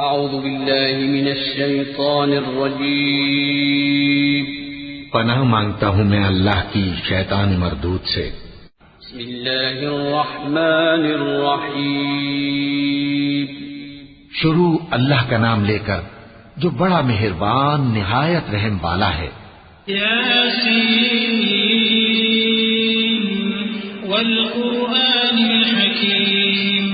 اعوذ باللہ من الشیطان الرجیم، پناہ مانگتا ہوں میں اللہ کی شیطان مردود سے۔ بسم اللہ الرحمن الرحیم، شروع اللہ کا نام لے کر جو بڑا مہربان نہایت رحم والا ہے۔ یاسین والقرآن الحکیم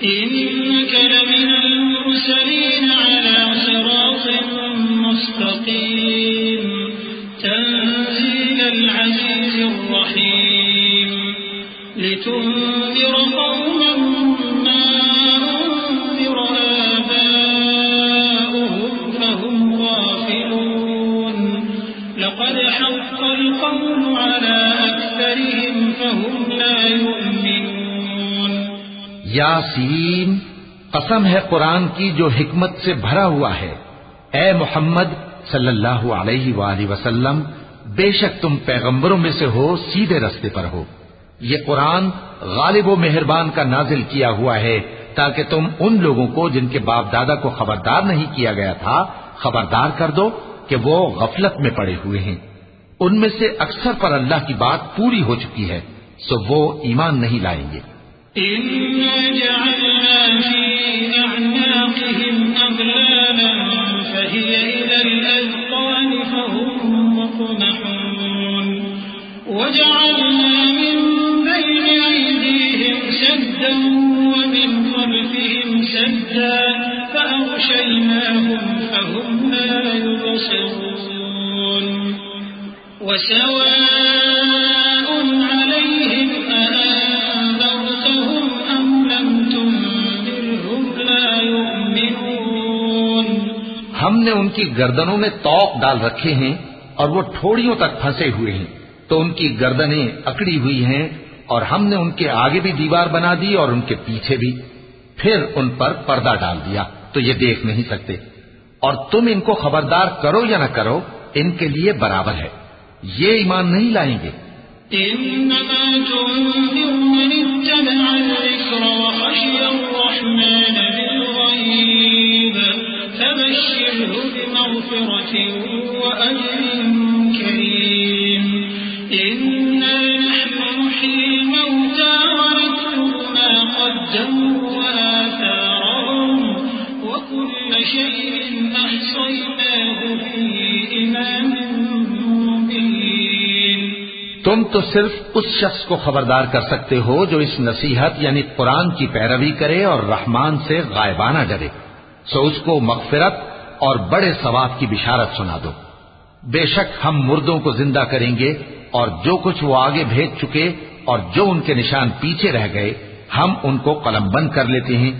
انک لمن المرسلین علی صراط مستقیم تنزیل العزیز الرحیم لتنذر قوما ما انذر آباؤهم فهم غافلون لقد حق القول على أكثرهم فهم لا يؤمنون۔ یاسین، قسم ہے قرآن کی جو حکمت سے بھرا ہوا ہے۔ اے محمد صلی اللہ علیہ وآلہ وسلم، بے شک تم پیغمبروں میں سے ہو، سیدھے رستے پر ہو۔ یہ قرآن غالب و مہربان کا نازل کیا ہوا ہے تاکہ تم ان لوگوں کو جن کے باپ دادا کو خبردار نہیں کیا گیا تھا خبردار کر دو کہ وہ غفلت میں پڑے ہوئے ہیں۔ ان میں سے اکثر پر اللہ کی بات پوری ہو چکی ہے، سو وہ ایمان نہیں لائیں گے۔ إنا جعلنا في أعناقهم أغلالا فهي إلى الأذقان فهم مقمحون وجعلنا من بين أيديهم سدا ومن خلفهم سدا فأغشيناهم فهم لا يبصرون وسواء عليهم أأنذرتهم أم لم تنذرهم لا يؤمنون۔ ہم نے ان کی گردنوں میں طوق ڈال رکھے ہیں اور وہ ٹھوڑیوں تک پھنسے ہوئے ہیں، تو ان کی گردنیں اکڑی ہوئی ہیں، اور ہم نے ان کے آگے بھی دیوار بنا دی اور ان کے پیچھے بھی، پھر ان پر پردہ ڈال دیا تو یہ دیکھ نہیں سکتے، اور تم ان کو خبردار کرو یا نہ کرو ان کے لیے برابر ہے، یہ ایمان نہیں لائیں گے۔ إنما تنذر من اتبع الذكر وخشي الرحمن بالغيب فبشره بمغفرة وأجر كريم إنا نحن نحيي الموتى ونكتب ما قدموا وآثارهم وكل شيء أحصيناه في إمام مبين۔ تم تو صرف اس شخص کو خبردار کر سکتے ہو جو اس نصیحت یعنی قرآن کی پیروی کرے اور رحمان سے غائبانہ ڈرے، سو اس کو مغفرت اور بڑے ثواب کی بشارت سنا دو۔ بے شک ہم مردوں کو زندہ کریں گے، اور جو کچھ وہ آگے بھیج چکے اور جو ان کے نشان پیچھے رہ گئے ہم ان کو قلم بند کر لیتے ہیں،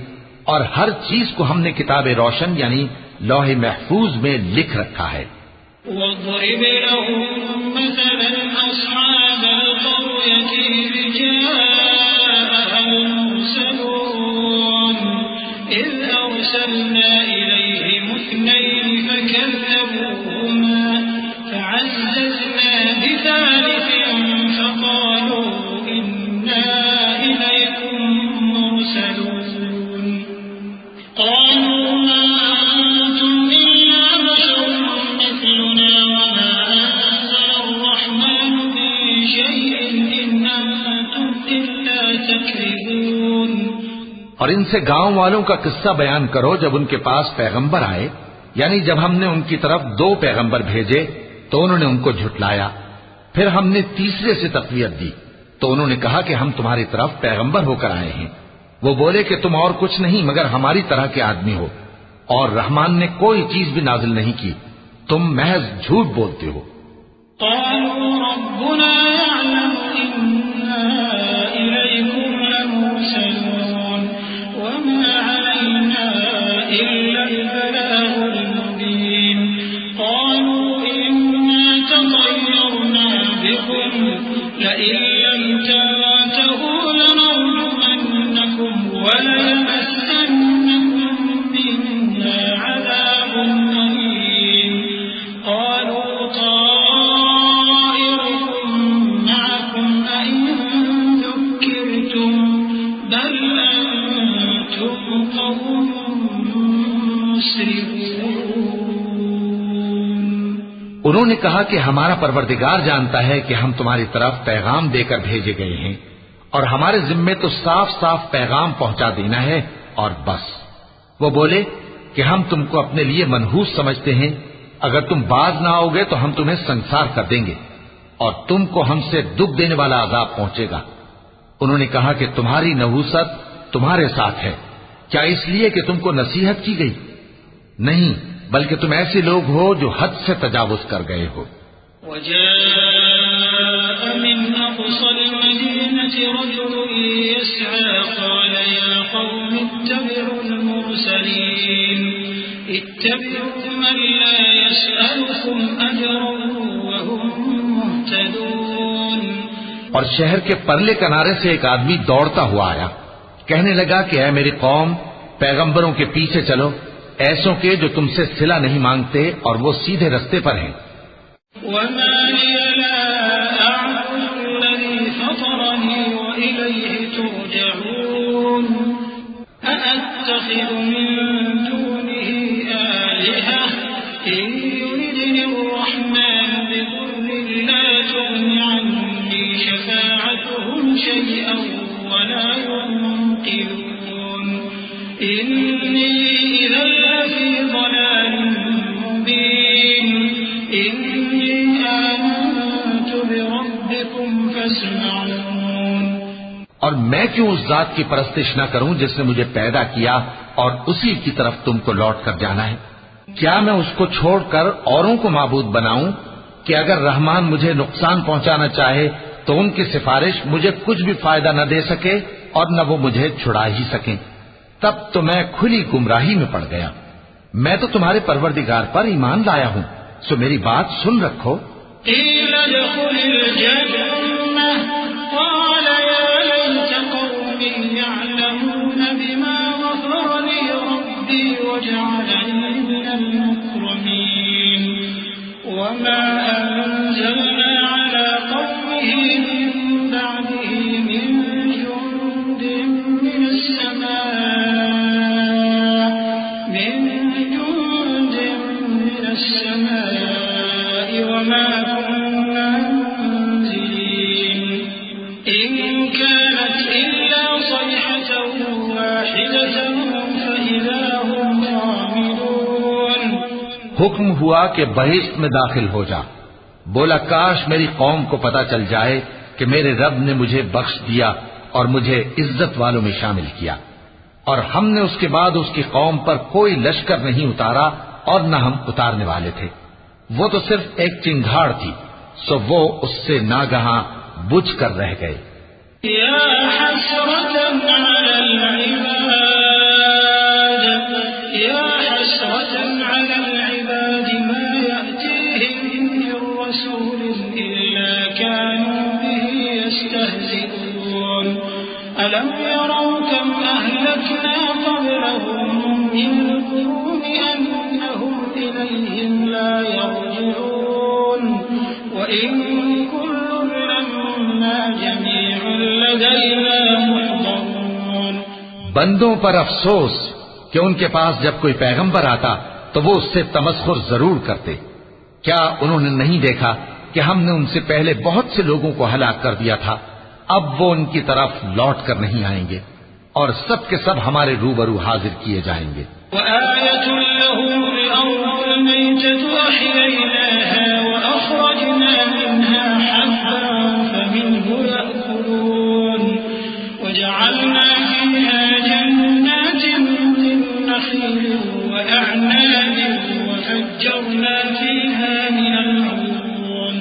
اور ہر چیز کو ہم نے کتاب روشن یعنی لوح محفوظ میں لکھ رکھا ہے۔ واضرب لهم مثلا أصحاب القرية إذ جاءها المرسلون إذ أرسلنا إليهم اثنين فكذبوهما فعززنا بثالث فقالوا إنا إليكم مرسلون قالوا ما أنتم إلا بشر مثلنا وما أنزل الرحمن من شيء إن أنتم إلا تكذبون۔ اور ان سے گاؤں والوں کا قصہ بیان کرو جب ان کے پاس پیغمبر آئے، یعنی جب ہم نے ان کی طرف 2 پیغمبر بھیجے تو انہوں نے ان کو جھٹلایا، پھر ہم نے تیسرے سے تقویت دی تو انہوں نے کہا کہ ہم تمہاری طرف پیغمبر ہو کر آئے ہیں۔ وہ بولے کہ تم اور کچھ نہیں مگر ہماری طرح کے آدمی ہو، اور رحمان نے کوئی چیز بھی نازل نہیں کی، تم محض جھوٹ بولتے ہو۔ قالوا ربنا يعلم إنا إليكم لمرسلون وما علينا إلا البلاغ المبين قالوا إنا تطيرنا بكم لئن لم تنتهوا لنرجمنكم وليمسنكم منا عذاب أليم قالوا طائركم معكم أئن ذكرتم بل أنتم قوم انہوں نے کہا کہ ہمارا پروردگار جانتا ہے کہ ہم تمہاری طرف پیغام دے کر بھیجے گئے ہیں اور ہمارے ذمے تو صاف صاف پیغام پہنچا دینا ہے اور بس۔ وہ بولے کہ ہم تم کو اپنے لیے منحوس سمجھتے ہیں، اگر تم باز نہ آؤ گے تو ہم تمہیں سنسار کر دیں گے اور تم کو ہم سے دکھ دینے والا عذاب پہنچے گا۔ انہوں نے کہا کہ تمہاری نحوست تمہارے ساتھ ہے، کیا اس لیے کہ تم کو نصیحت کی گئی؟ نہیں، بلکہ تم ایسے لوگ ہو جو حد سے تجاوز کر گئے ہو۔ وجاء من أقصى المدينة رجل يسعى قال يا قوم اتبعوا المرسلين اتبعوا من لا يسألكم أجرا وهم مهتدون۔ اور شہر کے پرلے کنارے سے ایک آدمی دوڑتا ہوا آیا، کہنے لگا کہ اے میری قوم، پیغمبروں کے پیچھے چلو، ایسوں کے جو تم سے صلہ نہیں مانگتے اور وہ سیدھے رستے پر ہیں۔ وما لي لا أعبد الذي فطرني وإليه ترجعون أأتخذ من دونه آلهة إن يردني الرحمن بضر لا تغن عني شفاعتهم شيئا ولا ينقذون إني إذا لفي ضلال مبين إني آمنت بربكم فاسمعون۔ اور میں کیوں اس ذات کی پرستش نہ کروں جس نے مجھے پیدا کیا اور اسی کی طرف تم کو لوٹ کر جانا ہے؟ کیا میں اس کو چھوڑ کر اوروں کو معبود بناؤں کہ اگر رحمان مجھے نقصان پہنچانا چاہے تو ان کی سفارش مجھے کچھ بھی فائدہ نہ دے سکے اور نہ وہ مجھے چھڑا ہی سکیں؟ تب تو میں کھلی گمراہی میں پڑ گیا۔ میں تو تمہارے پروردگار پر ایمان لایا ہوں، سو میری بات سن رکھو۔ قيل ادخل الجنة قال يا ليت قومي يعلمون بما غفر لي ربي وجعلني من المكرمين وما أنزلنا على قومه من بعده من جند من السماء وما كنا منزلين إن كانت إلا صيحة واحدة فإذا هم خامدون۔ حکم ہوا کہ بہشت میں داخل ہو جا۔ بولا کاش میری قوم کو پتا چل جائے کہ میرے رب نے مجھے بخش دیا اور مجھے عزت والوں میں شامل کیا، اور ہم نے اس کے بعد اس کی قوم پر کوئی لشکر نہیں اتارا اور نہ ہم اتارنے والے تھے۔ وہ تو صرف ایک چنگھاڑ تھی، سو وہ اس سے ناگہاں بجھ کر رہ گئے۔ يا حسرة على العباد يا حسرة على العباد ما يأتيهم من رسول إلا كانوا به يستهزئون ألم يروا كم أهلكنا قبلهم من القرون أنهم إليهم لا يرجعون وإن كل لما جميع لدينا محضرون۔ بندوں پر افسوس کہ ان کے پاس جب کوئی پیغمبر آتا تو وہ اس سے تمسخر ضرور کرتے۔ کیا انہوں نے نہیں دیکھا کہ ہم نے ان سے پہلے بہت سے لوگوں کو ہلاک کر دیا تھا؟ اب وہ ان کی طرف لوٹ کر نہیں آئیں گے اور سب کے سب ہمارے روبرو حاضر کیے جائیں گے۔ وآية لهم الأرض الميتة أحييناها وأخرجنا منها حبا فمنه يأكلون وجعلنا فيها جنات من نخيل وأعناب وفجرنا فيها من العيون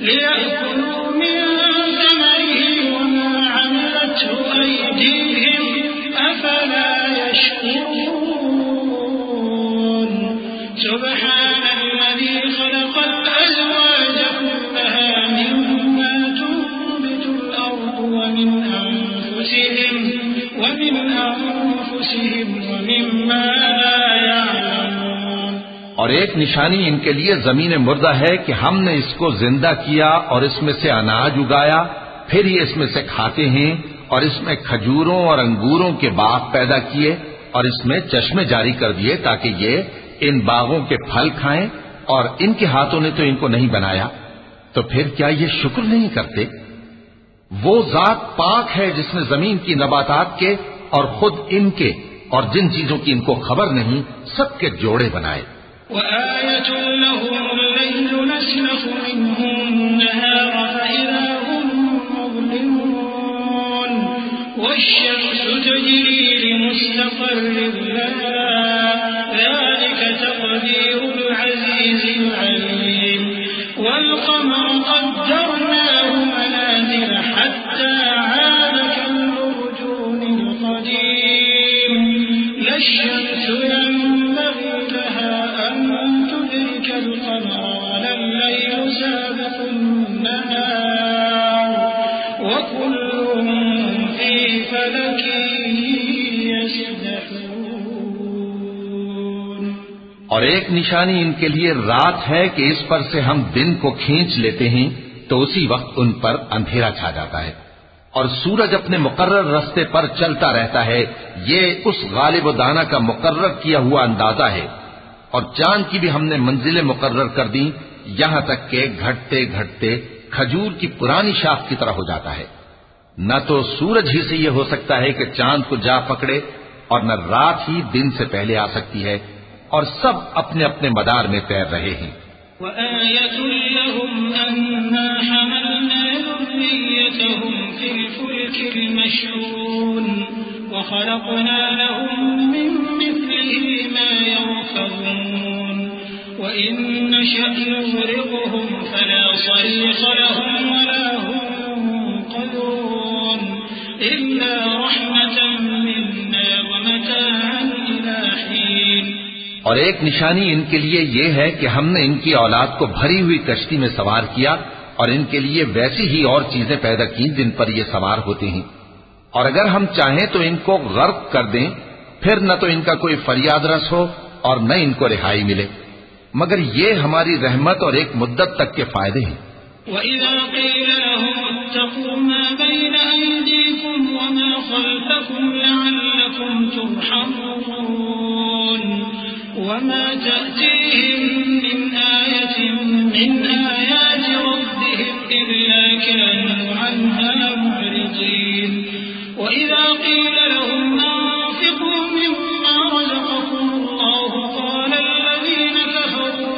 ليأكلوا من ثمره وما عملته أيديهم أفلا يشكرون سبحان الذي خلق الأزواج كلها مما تنبت الأرض ومن أنفسهم ومما لا يعلمون۔ اور ایک نشانی ان کے لیے زمین مردہ ہے کہ ہم نے اس کو زندہ کیا اور اس میں سے اناج اگایا، پھر یہ اس میں سے کھاتے ہیں، اور اس میں کھجوروں اور انگوروں کے باغ پیدا کیے اور اس میں چشمے جاری کر دیے تاکہ یہ ان باغوں کے پھل کھائیں، اور ان کے ہاتھوں نے تو ان کو نہیں بنایا، تو پھر کیا یہ شکر نہیں کرتے؟ وہ ذات پاک ہے جس نے زمین کی نباتات کے اور خود ان کے اور جن چیزوں کی ان کو خبر نہیں سب کے جوڑے بنائے۔ وآية لهم الليل نسلخ منه النهار فإذا هم مظلمون والشمس تجري لمستقر لها ذلك تقدير العزيز العليم والقمر قدرناه منازل حتى عاد كالأرجون القديم لا الشمس ينبغي لها أن تدرك القمر ولا الليل سابق النهار وكل في فلك يسبحون۔ اور ایک نشانی ان کے لیے رات ہے کہ اس پر سے ہم دن کو کھینچ لیتے ہیں تو اسی وقت ان پر اندھیرا چھا جاتا ہے، اور سورج اپنے مقرر راستے پر چلتا رہتا ہے، یہ اس غالب و دانا کا مقرر کیا ہوا اندازہ ہے۔ اور چاند کی بھی ہم نے منزلیں مقرر کر دی، یہاں تک کہ گھٹتے گھٹتے کھجور کی پرانی شاخ کی طرح ہو جاتا ہے۔ نہ تو سورج ہی سے یہ ہو سکتا ہے کہ چاند کو جا پکڑے، اور نہ رات ہی دن سے پہلے آ سکتی ہے، اور سب اپنے اپنے مدار میں تیر رہے ہیں۔ وآية لهم أنا حملنا ذريتهم في الفلك المشحون وخلقنا لهم من مثله ما يركبون وإن نشأ نغرقهم فلا صريخ لهم ولا هم ينقذون إلا رحمة منا ومتاعا إلى حين۔ اور ایک نشانی ان کے لیے یہ ہے کہ ہم نے ان کی اولاد کو بھری ہوئی کشتی میں سوار کیا، اور ان کے لیے ویسی ہی اور چیزیں پیدا کی جن پر یہ سوار ہوتے ہیں، اور اگر ہم چاہیں تو ان کو غرق کر دیں، پھر نہ تو ان کا کوئی فریاد رس ہو اور نہ ان کو رہائی ملے، مگر یہ ہماری رحمت اور ایک مدت تک کے فائدے ہیں۔ وَإِذَا قِيلَ لَهُمُ اتَّقُوا مَا بَيْنَ أَيْدِيكُمْ وَمَا خَلْفَكُمْ لَعَلَّكُمْ تُرْحَمُونَ وَمَا تَأْتِيهِمْ مِنْ آيَةٍ مِنْ آيَاتِ رَبِّهِمْ إِلَّا كَانُوا عَنْهَا مُعْرِضِينَ وَإِذَا قِيلَ لَهُمْ أَنفِقُوا مِمَّا رَزَقَكُمُ اللَّهُ قَالَ الَّذِينَ كَفَرُوا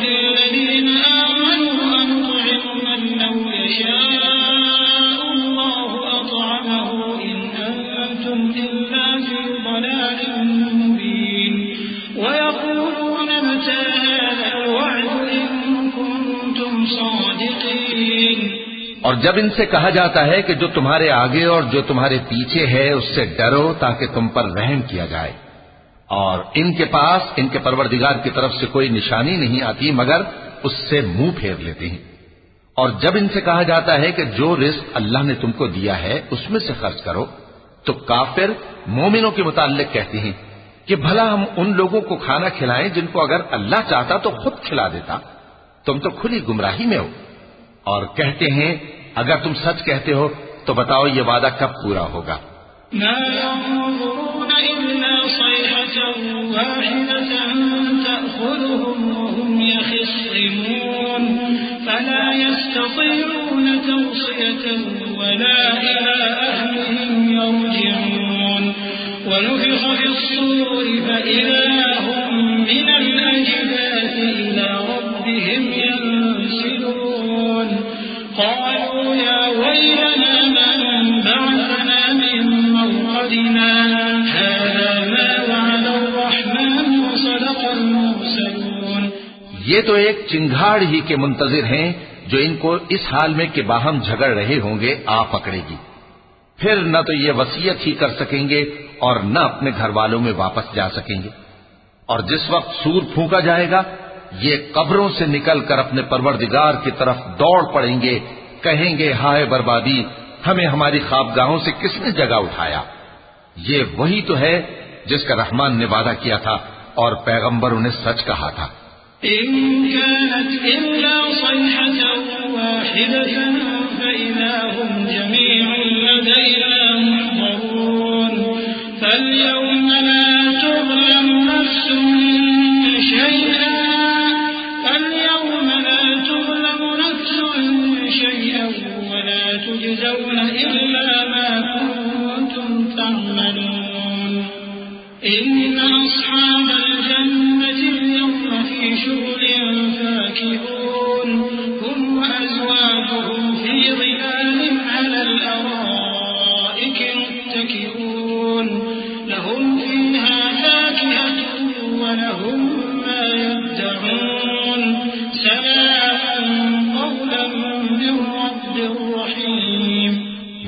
لِلَّذِينَ آمَنُوا أَنُطْعِمُ مَن لَّوْ يَشَاءُ اللَّهُ أَطْعَمَهُ إِنْ أَنتُمْ إِلَّا فِي ضَلَالٍ مُّبِينٍ وَيَقُولُونَ مَتَىٰ هَٰذَا الْوَعْدُ إِن كُنتُمْ صَادِقِينَ۔ اور جب ان سے کہا جاتا ہے کہ جو تمہارے آگے اور جو تمہارے پیچھے ہے اس سے ڈرو تاکہ تم پر رحم کیا جائے، اور ان کے پاس ان کے پروردگار کی طرف سے کوئی نشانی نہیں آتی مگر اس سے منہ پھیر لیتے ہیں، اور جب ان سے کہا جاتا ہے کہ جو رزق اللہ نے تم کو دیا ہے اس میں سے خرچ کرو، تو کافر مومنوں کے متعلق کہتے ہیں کہ بھلا ہم ان لوگوں کو کھانا کھلائیں جن کو اگر اللہ چاہتا تو خود کھلا دیتا، تم تو کھلی گمراہی میں ہو۔ اور کہتے ہیں اگر تم سچ کہتے ہو تو بتاؤ یہ وعدہ کب پورا ہوگا؟ ما ينظرون إلا صيحة واحدة تأخذهم وهم يخصمون فلا يستطيعون توصية ولا إلى أهلهم يرجعون ونفخ في الصور فإذا هم من الأجداث إلى ربهم ينسلون قالوا يا ويلنا من بعثنا من مرقدنا هذا ما وعد الرحمن وصدق المرسلون۔ یہ تو ایک چنگھاڑ ہی کے منتظر ہیں جو ان کو اس حال میں کہ باہم جھگڑ رہے ہوں گے آ پکڑے گی، پھر نہ تو یہ وصیت ہی کر سکیں گے اور نہ اپنے گھر والوں میں واپس جا سکیں گے، اور جس وقت سور پھونکا جائے گا یہ قبروں سے نکل کر اپنے پروردگار کی طرف دوڑ پڑیں گے، کہیں گے ہائے بربادی، ہمیں ہماری خوابگاہوں سے کس نے جگہ اٹھایا۔ یہ وہی تو ہے جس کا رحمان نے وعدہ کیا تھا اور پیغمبروں نے سچ کہا تھا۔ إن كانت إلا صيحة واحدة فإذا هم جميع لدينا محضرون فاليوم لا إن أصحاب الجنة اليوم في شغل فاكهون هم وأزواجهم في ظلال على الأرائك متكئون لهم فيها فاكهة ولهم ما يدعون سلام قولا من رب رحيم.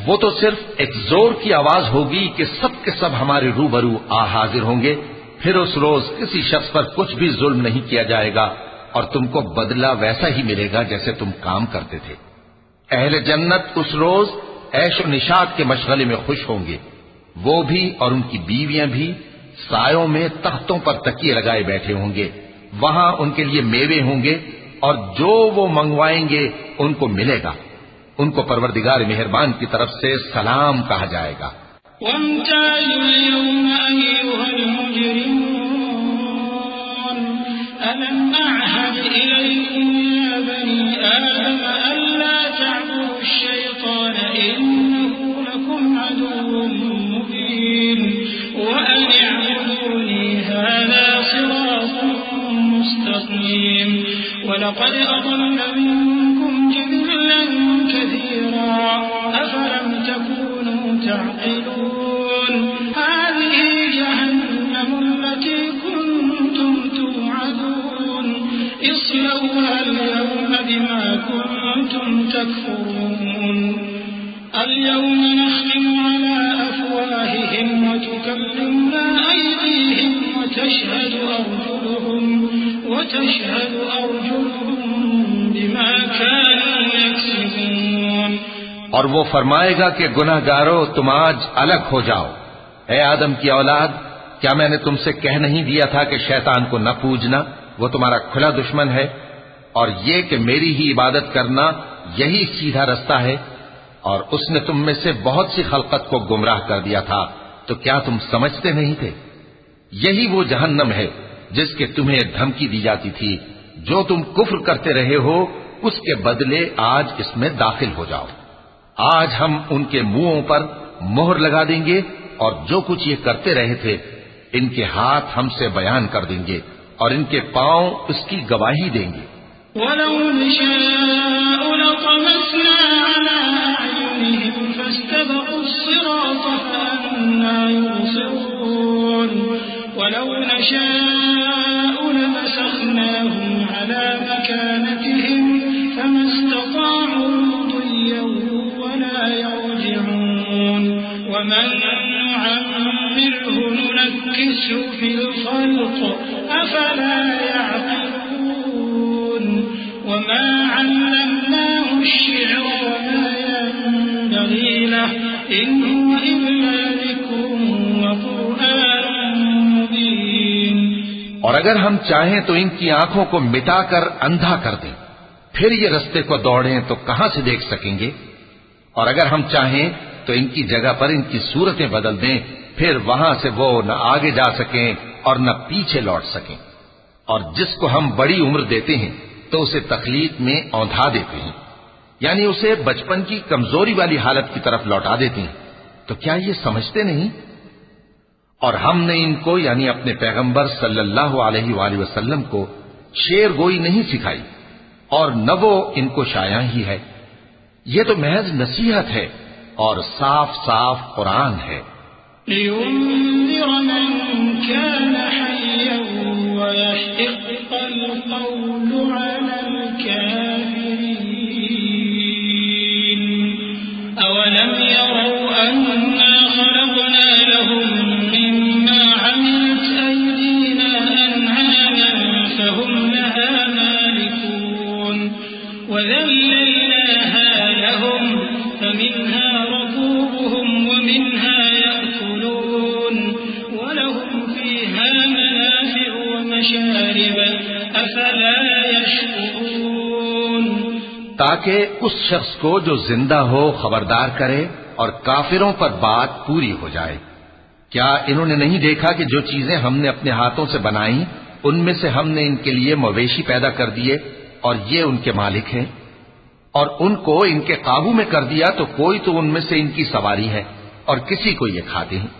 وہ تو صرف ایک زور کی آواز ہوگی کہ سب کے سب ہمارے روبرو آ حاضر ہوں گے. پھر اس روز کسی شخص پر کچھ بھی ظلم نہیں کیا جائے گا اور تم کو بدلہ ویسا ہی ملے گا جیسے تم کام کرتے تھے. اہل جنت اس روز عیش و نشاط کے مشغلے میں خوش ہوں گے. وہ بھی اور ان کی بیویاں بھی سایوں میں تختوں پر تکیے لگائے بیٹھے ہوں گے. وہاں ان کے لیے میوے ہوں گے اور جو وہ منگوائیں گے ان کو ملے گا. ان کو پروردگار مہربان کی طرف سے سلام کہا جائے گا. وامتازوا اليوم أيها المجرمون ألم أعهد إليكم يا بني آدم ألا تعبدوا الشيطان إنه لكم عدو مبين وأن اعبدوني هذا صراط مستقيم ولقد أضل منكم جبلا كثيرا أفلم تكونوا تعقلون هذه جهنم التي كنتم توعدون اصلوها اليوم بما كنتم تكفرون اليوم نختم على أفواههم وتكلمنا أيديهم وتشهد أرجلهم بما كانوا يكسبون. اور وہ فرمائے گا کہ گناہگارو تم آج الگ ہو جاؤ. اے آدم کی اولاد، کیا میں نے تم سے کہہ نہیں دیا تھا کہ شیطان کو نہ پوجنا، وہ تمہارا کھلا دشمن ہے، اور یہ کہ میری ہی عبادت کرنا یہی سیدھا رستہ ہے. اور اس نے تم میں سے بہت سی خلقت کو گمراہ کر دیا تھا، تو کیا تم سمجھتے نہیں تھے؟ یہی وہ جہنم ہے جس کے تمہیں دھمکی دی جاتی تھی. جو تم کفر کرتے رہے ہو اس کے بدلے آج اس میں داخل ہو جاؤ. آج ہم ان کے منہوں پر مہر لگا دیں گے اور جو کچھ یہ کرتے رہے تھے ان کے ہاتھ ہم سے بیان کر دیں گے اور ان کے پاؤں اس کی گواہی دیں گے. وَلَوْ نَشَاءُ لَطَمَسْنَا عَلَىٰ أَعْيُنِهِمْ فَاسْتَبَقُوا الصِّرَاطَ فَأَنَّىٰ يُبْصِرُونَ وَلَوْ نَشَاءُ لَمَسَخْنَاهُمْ عَلَىٰ مَكَانَتِهِمْ فَمَا اسْتَطَاعُوا مُضِيًّا وَلَا يَرْجِعُونَ وَمَن نُّعَمِّرْهُ نُنَكِّسْهُ فِي الْخَلْقِ أَفَلَا يَعْقِلُونَ وَمَا عَلَّمْنَاهُ الشِّعْرَ وَمَا يَنبَغِي لَهُ إِنْ هُوَ إِلَّا ذِكْرٌ وَقُرْآنٌ مُّبِينٌ. اور اگر ہم چاہیں تو ان کی آنکھوں کو مٹا کر اندھا کر دیں، پھر یہ رستے کو دوڑیں تو کہاں سے دیکھ سکیں گے؟ اور اگر ہم چاہیں تو ان کی جگہ پر ان کی صورتیں بدل دیں، پھر وہاں سے وہ نہ آگے جا سکیں اور نہ پیچھے لوٹ سکیں. اور جس کو ہم بڑی عمر دیتے ہیں تو اسے تخلیق میں اوندھا دیتے ہیں، یعنی اسے بچپن کی کمزوری والی حالت کی طرف لوٹا دیتے ہیں. تو کیا یہ سمجھتے نہیں؟ اور ہم نے ان کو یعنی اپنے پیغمبر صلی اللہ علیہ وآلہ وسلم کو شعر گوئی نہیں سکھائی اور نہ وہ ان کو شایع ہی ہے. یہ تو محض نصیحت ہے اور صاف صاف قرآن ہے. لِيُنذِرَ مَن كَانَ حَيًّا وَيَحِقَّ الْقَوْلُ عَلَى الْكَافِرِينَ. أَوَلَمْ يَرَوْا أَنَّا خَلَقْنَا لَهُم مِّمَّا عَمِلَتْ أَيْدِينَا أَنْعَامًا فَهُمْ لَهَا مَالِكُونَ وَذَلَّلْنَاهَا لَهُمْ فَمِنْهَا رَكُوبُهُمْ وَمِنْهَا يَأْكُلُونَ وَلَهُمْ فِيهَا مَنَافِعُ وَمَشَارِبُ أَفَلَا يَشْكُرُونَ. تاکہ اس شخص کو جو زندہ ہو خبردار کرے اور کافروں پر بات پوری ہو جائے. کیا انہوں نے نہیں دیکھا کہ جو چیزیں ہم نے اپنے ہاتھوں سے بنائیں ان میں سے ہم نے ان کے لیے مویشی پیدا کر دیے اور یہ ان کے مالک ہیں، اور ان کو ان کے قابو میں کر دیا تو کوئی تو ان میں سے ان کی سواری ہے اور کسی کو یہ کھاتے ہیں.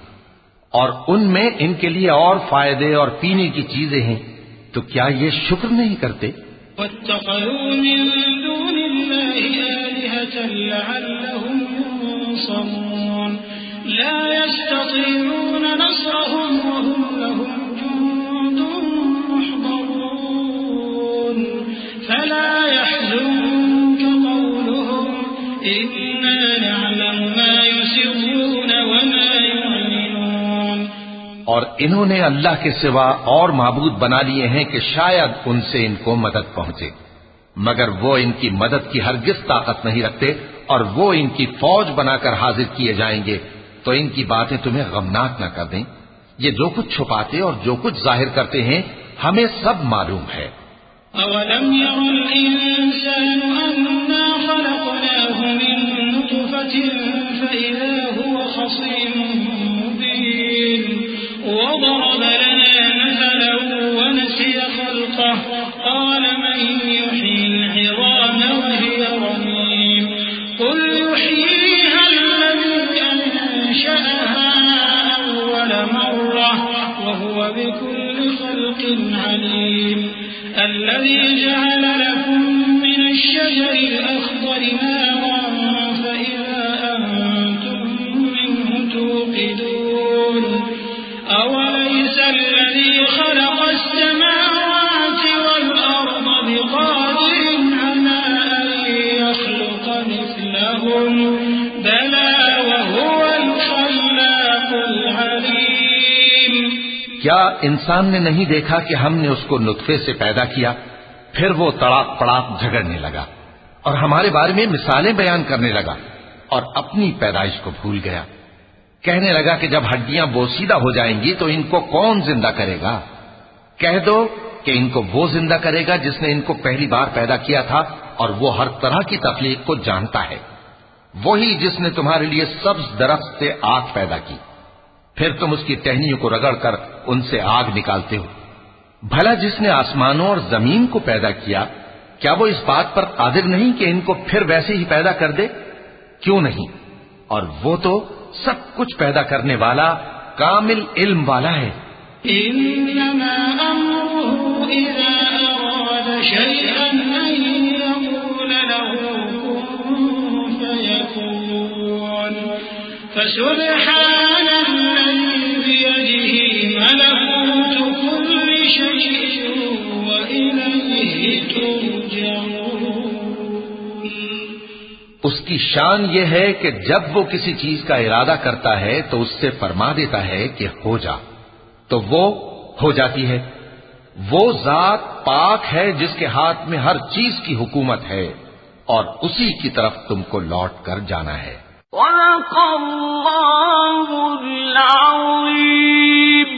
اور ان میں ان کے لیے اور فائدے اور پینے کی چیزیں ہیں، تو کیا یہ شکر نہیں کرتے؟ واتخذوا من دون الله آلهة لعلهم ينصرون لا يستطيعون نصرهم وهم لهم جند محضرون فلا يحزنك قولهم إنا نعلم ما يسرون وما يعلنون۔ اور انہوں نے اللہ کے سوا اور معبود بنا لیے ہیں کہ شاید ان سے ان کو مدد پہنچے، مگر وہ ان کی مدد کی ہرگز طاقت نہیں رکھتے، اور وہ ان کی فوج بنا کر حاضر کیے جائیں گے تو ان کی باتیں تمہیں غمناک نہ کر دیں۔ یہ جو کچھ چھپاتے اور جو کچھ ظاہر کرتے ہیں ہمیں سب معلوم ہے۔ أَوَلَمْ يَرَ الْإِنسَانُ أَنَّا خَلَقْنَاهُ مِن نُّطْفَةٍ فَإِذَا هُوَ خَصِيمٌ مُّبِينٌ وَضَرَبَ لَنَا مَثَلًا وَنَسِيَ خَلْقَهُ قَالَ مَن يُحْيِي الْعِظَامَ وَهِيَ رَمِيمٌ قُلْ يُحْيِيهَا الَّذِي أَنشَأَهَا أَوَّلَ مَرَّةٍ وَهُوَ بِكُلِّ خَلْقٍ عَلِيمٌ الذي جعل لكم من الشجر الأخضر نارا فإذا أنتم منه توقدون أوليس الذي خلق السماوات والأرض بقادر على أن يخلق مثلهم بلى وهو الخلاق العليم۔ کیا انسان نے نہیں دیکھا کہ ہم نے اس کو نطفے سے پیدا کیا، پھر وہ تڑاک پڑاک جھگڑنے لگا اور ہمارے بارے میں مثالیں بیان کرنے لگا اور اپنی پیدائش کو بھول گیا۔ کہنے لگا کہ جب ہڈیاں بوسیدہ ہو جائیں گی تو ان کو کون زندہ کرے گا؟ کہہ دو کہ ان کو وہ زندہ کرے گا جس نے ان کو پہلی بار پیدا کیا تھا، اور وہ ہر طرح کی تخلیق کو جانتا ہے۔ وہی جس نے تمہارے لیے سبز درخت سے آگ پیدا کی، پھر تم اس کی ٹہنیوں کو رگڑ کر ان سے آگ نکالتے ہو۔ بھلا جس نے آسمانوں اور زمین کو پیدا کیا، کیا وہ اس بات پر قادر نہیں کہ ان کو پھر ویسے ہی پیدا کر دے؟ کیوں نہیں؟ اور وہ تو سب کچھ پیدا کرنے والا، کامل علم والا ہے۔ إنما أمره إذا أراد شيئا أن يقول له كن فيكون فسبحان الذي بيده ملكوت كل شيء وإليه ترجعون۔ اس کی شان یہ ہے کہ جب وہ کسی چیز کا ارادہ کرتا ہے تو اس سے فرما دیتا ہے کہ ہو جا، تو وہ ہو جاتی ہے۔ وہ ذات پاک ہے جس کے ہاتھ میں ہر چیز کی حکومت ہے، اور اسی کی طرف تم کو لوٹ کر جانا ہے۔ صدق اللہ العظیم۔